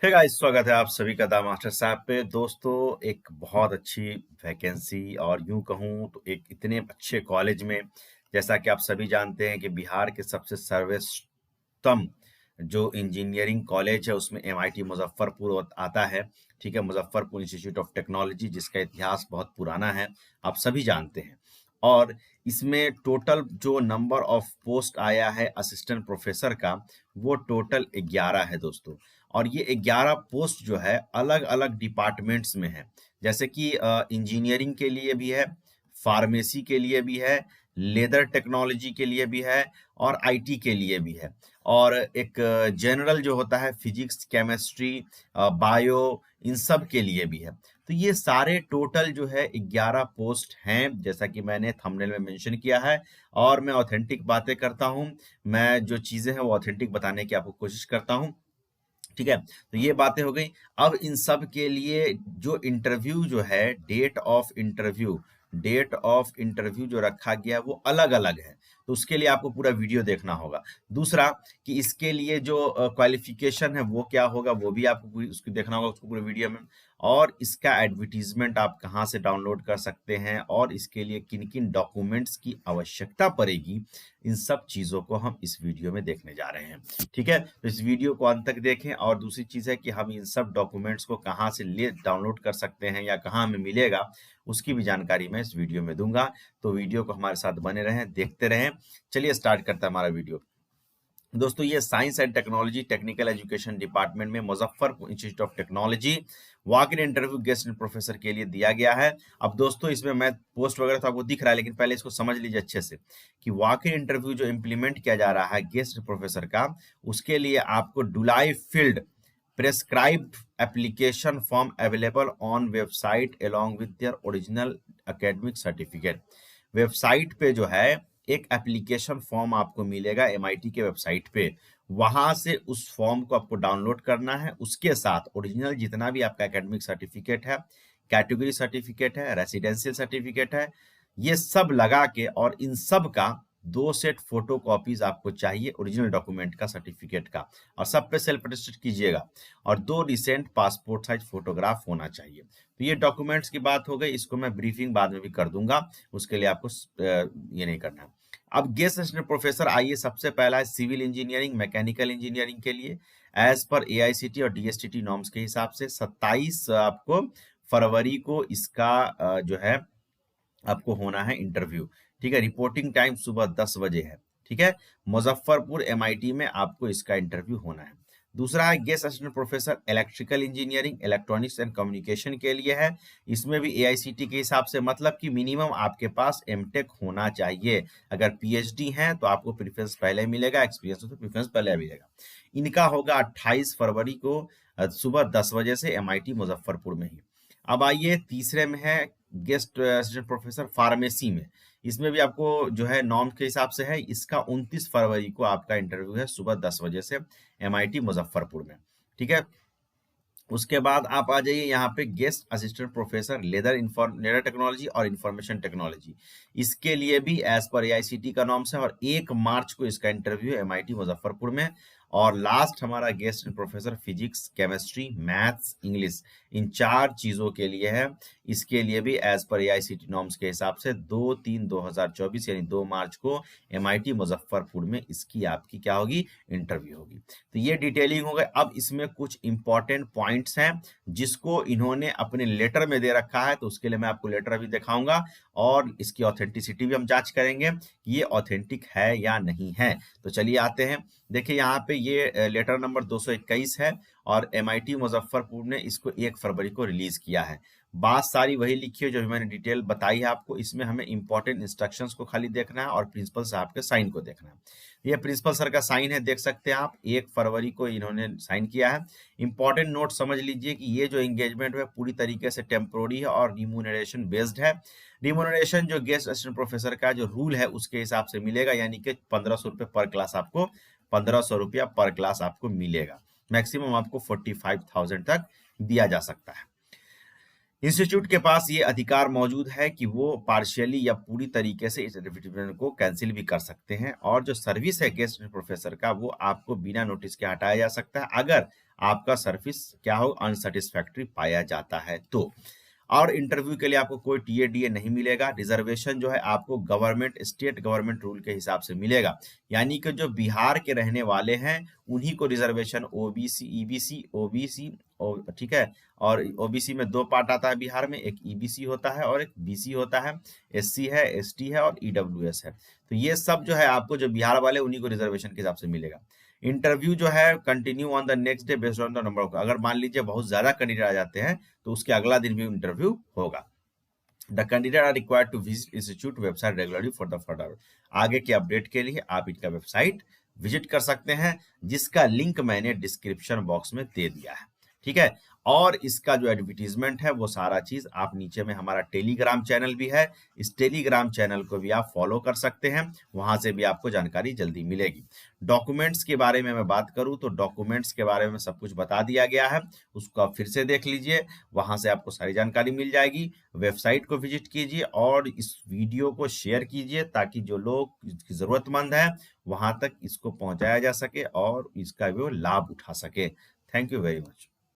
Hey guys, स्वागत है आप सभी का द मास्टर साहब पे। दोस्तों, एक बहुत अच्छी वैकेंसी और यूं कहूं तो एक इतने अच्छे कॉलेज में, जैसा कि आप सभी जानते हैं कि बिहार के सबसे सर्वोत्तम जो इंजीनियरिंग कॉलेज है उसमें एमआईटी मुजफ्फरपुर आता है। ठीक है, मुजफ्फरपुर इंस्टीट्यूट ऑफ टेक्नोलॉजी, जिसका इतिहास बहुत पुराना है, आप सभी जानते हैं। और इसमें टोटल जो नंबर ऑफ पोस्ट आया है असिस्टेंट प्रोफेसर का, वो टोटल 11 है दोस्तों। और ये 11 पोस्ट जो है अलग अलग डिपार्टमेंट्स में है। जैसे कि इंजीनियरिंग के लिए भी है, फार्मेसी के लिए भी है, लेदर टेक्नोलॉजी के लिए भी है, और आईटी के लिए भी है। और एक जनरल जो होता है फिजिक्स, केमिस्ट्री, बायो, इन सब के लिए भी है। तो ये सारे टोटल जो है 11 पोस्ट हैं, जैसा कि मैंने थंबनेल में मेंशन किया है। और मैं ऑथेंटिक बातें करता हूँ, मैं जो चीज़ें हैं वो ऑथेंटिक बताने की आपको कोशिश करता हूँ। ठीक है, तो ये बातें हो गई। अब इन सब के लिए जो इंटरव्यू जो है, डेट ऑफ इंटरव्यू जो रखा गया है वो अलग अलग है। तो उसके लिए आपको पूरा वीडियो देखना होगा। दूसरा कि इसके लिए जो क्वालिफिकेशन है वो क्या होगा, वो भी आपको उसको देखना होगा, उसको पूरे वीडियो में। और इसका एडवर्टीजमेंट आप कहाँ से डाउनलोड कर सकते हैं, और इसके लिए किन किन डॉक्यूमेंट्स की आवश्यकता पड़ेगी, इन सब चीज़ों को हम इस वीडियो में देखने जा रहे हैं। ठीक है, तो इस वीडियो को अंत तक देखें। और दूसरी चीज़ है कि हम इन सब डॉक्यूमेंट्स को कहाँ से ले डाउनलोड कर सकते हैं या कहाँ हमें मिलेगा, उसकी भी जानकारी मैं इस वीडियो में दूंगा। तो वीडियो को हमारे साथ बने रहें, देखते रहें। चलिए स्टार्ट करते हैं हमारा वीडियो। दोस्तों, ये science and technology technical education department में Muzaffarpur institute of technology walk in interview guest professor के लिए दिया गया है। अब दोस्तों, इसमें मैं पोस्ट वगैरह तो आपको दिख रहा है, लेकिन पहले इसको समझ लीजिए अच्छे से कि वॉक इन इंटरव्यू जो इम्प्लीमेंट किया जा रहा है गेस्ट प्रोफेसर का, उसके लिए आपको duly filled prescribed application form available on website along with their original academic certificate. Website पे जो है एक एप्लीकेशन फॉर्म आपको मिलेगा एमआईटी के वेबसाइट पे। वहां से उस फॉर्म को आपको डाउनलोड करना है, उसके साथ ओरिजिनल जितना भी आपका एकेडमिक सर्टिफिकेट है, कैटेगरी सर्टिफिकेट है, रेसिडेंशियल सर्टिफिकेट है, ये सब लगा के, और इन सब का 2 सेट फोटो कॉपीज आपको चाहिए ओरिजिनल डॉक्यूमेंट का, सर्टिफिकेट का। और सब पे सेल्फ अटेस्टेड कीजिएगा। और 2 रिसेंट पासपोर्ट साइज फोटोग्राफ होना चाहिए। तो ये डॉक्यूमेंट्स की बात हो गई, इसको मैं ब्रीफिंग बाद में भी कर दूंगा, उसके लिए आपको ये नहीं करना है। अब गेस्ट असिस्टेंट प्रोफेसर, आइए सबसे पहला है सिविल इंजीनियरिंग, मैकेनिकल इंजीनियरिंग के लिए एज पर एआईसीटी और डीएसटीटी नॉर्म्स के हिसाब से 27 आपको फरवरी को इसका जो है आपको होना है इंटरव्यू। ठीक है, रिपोर्टिंग टाइम सुबह 10 बजे है। ठीक है, मुजफ्फरपुर एमआईटी में आपको इसका इंटरव्यू होना है। दूसरा है guest assistant professor electrical engineering electronics and communication के लिए है। इसमें भी एआईसीटी के हिसाब से, मतलब कि मिनिमम आपके पास एमटेक होना चाहिए। अगर पीएचडी है तो आपको प्रेफरेंस पहले मिलेगा, एक्सपीरियंस हो तो प्रेफरेंस पहले मिलेगा। इनका होगा 28 फरवरी को सुबह 10 बजे से एमआईटी मुजफ्फरपुर में ही। अब आइए तीसरे में है गेस्ट असिस्टेंट प्रोफेसर फार्मेसी में। इसमें भी आपको जो है नॉर्म के हिसाब से है, इसका 29 फरवरी को आपका इंटरव्यू है सुबह 10 बजे से एमआईटी मुजफ्फरपुर में। ठीक है, उसके बाद आप आ जाइए यहाँ पे guest assistant professor leather technology और इंफॉर्मेशन टेक्नोलॉजी। इसके लिए भी एज पर एआईसीटी का नॉर्म्स है, और 1 मार्च को इसका इंटरव्यू है एमआईटी मुजफ्फरपुर में। और लास्ट हमारा guest professor physics, chemistry, maths, English, इन 4 चीजों के लिए है। इसके लिए भी एज पर एआईसीटी नॉर्म्स के हिसाब से 2/3/2024 यानी 2 मार्च को एमआईटी मुजफ्फरपुर में इसकी आपकी क्या होगी, इंटरव्यू होगी। तो ये डिटेलिंग हो गई। अब इसमें कुछ इंपॉर्टेंट पॉइंट्स हैं जिसको इन्होंने अपने लेटर में दे रखा है, तो उसके लिए मैं आपको लेटर अभी दिखाऊंगा, और इसकी ऑथेंटिसिटी भी हम जांच करेंगे कि ये ऑथेंटिक है या नहीं है। तो चलिए आते हैं। देखिए यहाँ पे ये लेटर नंबर 221 है, और एमआईटी मुजफ्फरपुर ने इसको 1 फरवरी को रिलीज किया है। बात सारी वही लिखी है जो भी मैंने डिटेल बताई है आपको। इसमें हमें इंपॉर्टेंट इंस्ट्रक्शंस को खाली देखना है और प्रिंसिपल साहब के साइन को देखना है। ये प्रिंसिपल सर का साइन है, देख सकते हैं आप, 1 फरवरी को इन्होंने साइन किया है। इंपॉर्टेंट नोट समझ लीजिए कि ये जो एंगेजमेंट है पूरी तरीके से टेम्पोररी है और रिम्यूनरेशन बेस्ड है। रिम्यूनरेशन जो गेस्ट असिस्टेंट प्रोफेसर का जो रूल है उसके हिसाब से मिलेगा, यानी कि 1500 रुपये पर क्लास, आपको 1500 रुपया पर क्लास आपको मिलेगा। मैक्सिमम आपको 45,000 तक दिया जा सकता है। इंस्टीट्यूट के पास ये अधिकार मौजूद है कि वो पार्शियली या पूरी तरीके से इस सर्टिफिकेट को कैंसिल भी कर सकते हैं। और जो सर्विस है गेस्ट प्रोफेसर का, वो आपको बिना नोटिस के हटाया जा सकता है। अगर आपका सर्विस क्या हो अनसेटिस्फैक्ट्री पाया जाता है तो। और इंटरव्यू के लिए आपको कोई टीए डीए नहीं मिलेगा। रिजर्वेशन जो है आपको गवर्नमेंट स्टेट गवर्नमेंट रूल के हिसाब से मिलेगा, यानी कि जो बिहार के रहने वाले हैं उन्हीं को रिजर्वेशन ओबीसी ईबीसी ओबीसी ठीक है। और ओबीसी में दो पार्ट आता है बिहार में, एक ईबीसी होता है और एक बीसी होता है, एससी है, एसटी है और ईडब्ल्यूएस है। तो ये सब जो है आपको जो बिहार वाले उन्हीं को रिजर्वेशन के हिसाब से मिलेगा। इंटरव्यू जो है continue on the next day based on the number of, अगर मान लीजिए बहुत ज्यादा कैंडिडेट आ जाते हैं तो उसके अगला दिन भी इंटरव्यू होगा। The candidate are required to visit institute website regularly for the further. आगे के अपडेट के लिए आप इनका वेबसाइट विजिट कर सकते हैं, जिसका लिंक मैंने डिस्क्रिप्शन बॉक्स में दे दिया है, ठीक है। और इसका जो एडवर्टीजमेंट है वो सारा चीज आप नीचे में, हमारा टेलीग्राम चैनल भी है, इस टेलीग्राम चैनल को भी आप फॉलो कर सकते हैं, वहां से भी आपको जानकारी जल्दी मिलेगी। डॉक्यूमेंट्स के बारे में मैं बात करूं तो डॉक्यूमेंट्स के बारे में सब कुछ बता दिया गया है, उसको आप फिर से देख लीजिए, वहां से आपको सारी जानकारी मिल जाएगी। वेबसाइट को विजिट कीजिए और इस वीडियो को शेयर कीजिए ताकि जो लोग जरूरतमंद है वहां तक इसको पहुंचाया जा सके और इसका वो लाभ उठा सके। Thank you very much.